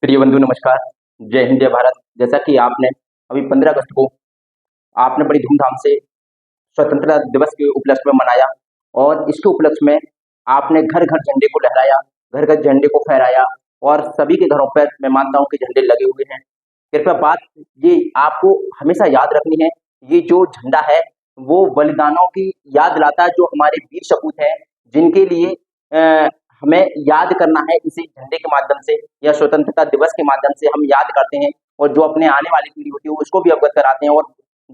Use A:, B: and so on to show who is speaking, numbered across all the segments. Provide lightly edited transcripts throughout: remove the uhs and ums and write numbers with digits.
A: प्रिय बंधु नमस्कार। जय हिंद जय भारत। जैसा कि आपने अभी 15 अगस्त को आपने बड़ी धूमधाम से स्वतंत्रता दिवस के उपलक्ष्य में मनाया और इसके उपलक्ष्य में आपने घर घर झंडे को लहराया, घर घर झंडे को फहराया और सभी के घरों पर मैं मानता हूं कि झंडे लगे हुए हैं। कृपया बात ये आपको हमेशा याद रखनी है, ये जो झंडा है वो बलिदानों की याद दिलाता है, जो हमारे वीर सपूत हैं जिनके लिए हमें याद करना है। इसी झंडे के माध्यम से या स्वतंत्रता दिवस के माध्यम से हम याद करते हैं और जो अपने आने वाली पीढ़ी होती है उसको भी अवगत कराते हैं। और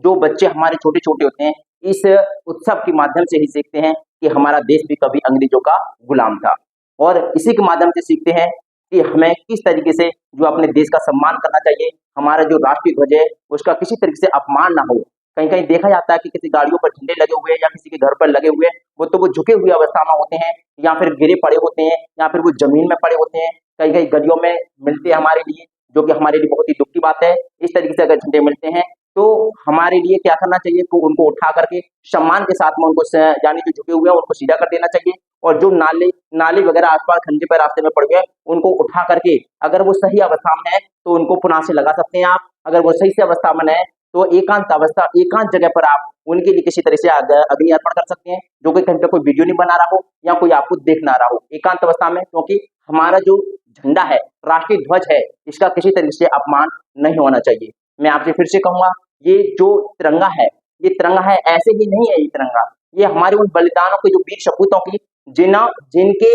A: जो बच्चे हमारे छोटे छोटे होते हैं इस उत्सव के माध्यम से ही सीखते हैं कि हमारा देश भी कभी अंग्रेजों का गुलाम था, और इसी के माध्यम से सीखते हैं कि हमें किस तरीके से जो अपने देश का सम्मान करना चाहिए। हमारा जो राष्ट्रीय ध्वज है उसका किसी तरीके से अपमान ना हो। कहीं कहीं देखा जाता है कि किसी गाड़ियों पर झंडे लगे हुए हैं या किसी के घर पर लगे हुए हैं, वो झुके हुए अवस्था में होते हैं या फिर गिरे पड़े होते हैं या फिर वो जमीन में पड़े होते हैं। कहीं कहीं गलियों में मिलते हैं हमारे लिए, जो कि हमारे लिए बहुत ही दुख की बात है। इस तरीके से अगर झंडे मिलते हैं तो हमारे लिए क्या करना चाहिए, तो उनको उठा करके सम्मान के साथ में उनको यानी जो झुके हुए हैं उनको सीधा कर देना चाहिए। और जो नाले नाली वगैरह आसपास खंजे पर रास्ते में पड़ गए उनको उठा करके अगर वो सही अवस्था में है तो उनको पुनः से लगा सकते हैं आप। अगर वो सही से अवस्था में है तो एकांत जगह पर आप उनके लिए किसी तरह से अग्नि अर्पण कर सकते हैं, जो कि कहीं पे कोई वीडियो नहीं बना रहा हो या कोई आपको देख ना रहा हो, एकांत अवस्था में। क्योंकि हमारा जो झंडा है, राष्ट्रीय ध्वज है, इसका किसी तरीके से अपमान नहीं होना चाहिए। मैं आपसे फिर से कहूंगा, ये जो तिरंगा है, ये तिरंगा है ऐसे ही नहीं है। ये तिरंगा ये हमारे उन बलिदानों के, जो वीर सपूतों की जिनके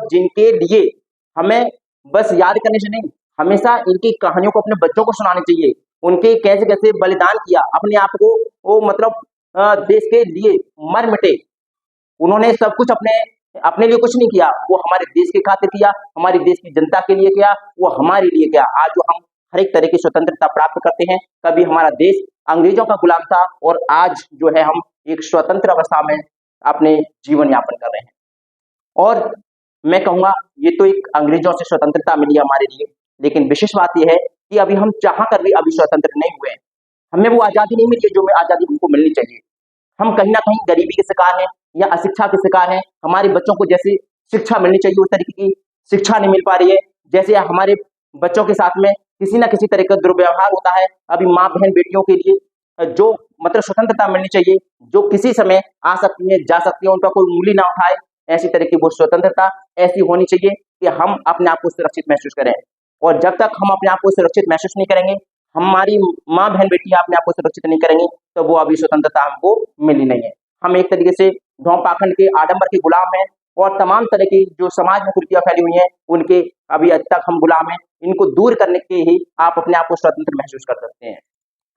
A: जिनके लिए हमें बस याद करने से नहीं, हमेशा इनकी कहानियों को अपने बच्चों को सुनानी चाहिए। उनके कैसे कैसे बलिदान किया, अपने आप को वो देश के लिए मर मिटे। उन्होंने सब कुछ अपने अपने लिए कुछ नहीं किया, वो हमारे देश के खातिर किया, हमारी देश की जनता के लिए किया, वो हमारे लिए किया। आज जो हम हर एक तरह की स्वतंत्रता प्राप्त करते हैं, कभी हमारा देश अंग्रेजों का गुलाम था और आज जो है हम एक स्वतंत्र अवस्था में अपने जीवन यापन कर रहे हैं। और मैं कहूंगा ये तो एक अंग्रेजों से स्वतंत्रता मिली हमारे लिए, लेकिन विशेष बात यह है कि अभी हम चाह कर भी अभी स्वतंत्र नहीं हुए। हमें वो आजादी नहीं मिली है जो आजादी हमको मिलनी चाहिए। हम कहीं ना कहीं गरीबी के शिकार हैं या अशिक्षा के शिकार हैं। हमारे बच्चों को जैसी शिक्षा मिलनी चाहिए उस तरीके की शिक्षा नहीं मिल पा रही है। जैसे हमारे बच्चों के साथ में किसी ना किसी तरह का दुर्व्यवहार होता है। अभी माँ बहन बेटियों के लिए जो स्वतंत्रता मिलनी चाहिए, जो किसी समय आ सकती है जा सकती है, उनका कोई उंगली ना उठाए, ऐसी तरह की वो स्वतंत्रता ऐसी होनी चाहिए कि हम अपने आप को सुरक्षित महसूस करें। और जब तक हम अपने आप को सुरक्षित महसूस नहीं करेंगे, हमारी माँ बहन बेटियां अपने आप को सुरक्षित नहीं करेंगी, तो वो अभी स्वतंत्रता हमको मिली नहीं है। हम एक तरीके से ढोंग पाखंड के आडंबर के गुलाम हैं और तमाम तरह की जो समाज में कुरीतियां फैली हुई हैं उनके अभी आज तक हम गुलाम हैं। इनको दूर करने के ही आप अपने आप को स्वतंत्र महसूस कर सकते हैं।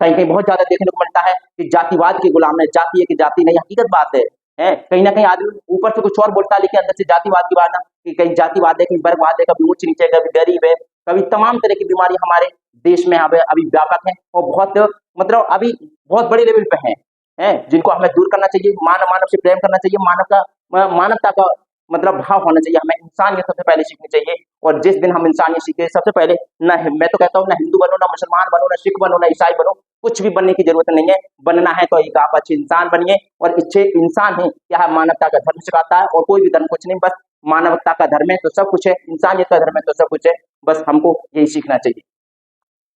A: कहीं कहीं बहुत ज्यादा देखने को मिलता है कि जातिवाद के गुलाम है, जाति है कि जाति नहीं, हकीकत बात है। कहीं ना कहीं आदमी ऊपर से कुछ और बोलता है लेकिन अंदर से जातिवाद की बात ना, कि कहीं जातिवाद है, कहीं वर्गवाद है, कभी ऊंच नीचे, कभी गरीब है, कभी तमाम तरह की बीमारी हमारे देश में अभी व्यापक है और बहुत अभी बहुत बड़े लेवल पे हैं, जिनको हमें दूर करना चाहिए। मानव से प्रेम करना चाहिए, मानवता का भाव होना चाहिए। हमें इंसानियत सबसे पहले सीखनी चाहिए। और जिस दिन हम इंसानियत सीखे, सबसे पहले मैं तो कहता हूँ ना हिंदू बनो, ना मुसलमान बनो, ना सिख बनो, ना ईसाई बनो, कुछ भी बनने की जरूरत नहीं है। बनना है तो एक आप अच्छे इंसान बनिए, और अच्छे इंसान ही क्या है, मानवता का धर्म सिखाता है। और कोई भी धर्म कुछ नहीं, बस मानवता का धर्म है तो सब कुछ है, इंसानियत का धर्म है तो सब कुछ है। बस हमको यही सीखना चाहिए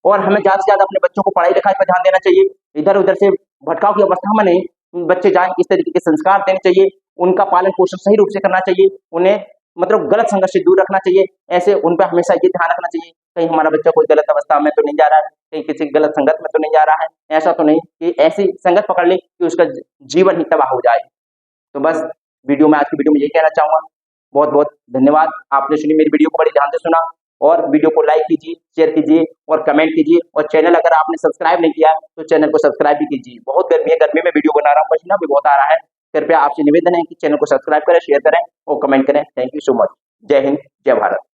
A: और हमें ज्यादा से ज्यादा अपने बच्चों को पढ़ाई लिखाई पर ध्यान देना चाहिए। इधर उधर से भटकाव की अवस्था में नहीं बच्चे जाएं, इस तरीके के संस्कार देने चाहिए। उनका पालन पोषण सही रूप से करना चाहिए। उन्हें गलत संगत से दूर रखना चाहिए। ऐसे उन पर हमेशा ये ध्यान रखना चाहिए कहीं हमारा बच्चा कोई गलत अवस्था में तो नहीं जा रहा है, कहीं किसी गलत संगत में तो नहीं जा रहा है। ऐसा तो नहीं कि ऐसी संगत पकड़ ले कि उसका जीवन ही तबाह हो जाए। तो बस आज की वीडियो में यही कहना चाहूंगा। बहुत बहुत धन्यवाद, आपने सुनी मेरी वीडियो को बड़ी ध्यान से सुना। और वीडियो को लाइक कीजिए, शेयर कीजिए और कमेंट कीजिए। और चैनल अगर आपने सब्सक्राइब नहीं किया तो चैनल को सब्सक्राइब भी कीजिए। बहुत गर्मी है, गर्मी में वीडियो बना रहा हूँ, पसीना भी बहुत आ रहा है। कृपया आपसे निवेदन है कि चैनल को सब्सक्राइब करें, शेयर करें और कमेंट करें। Thank you so much. जय हिंद, जय भारत।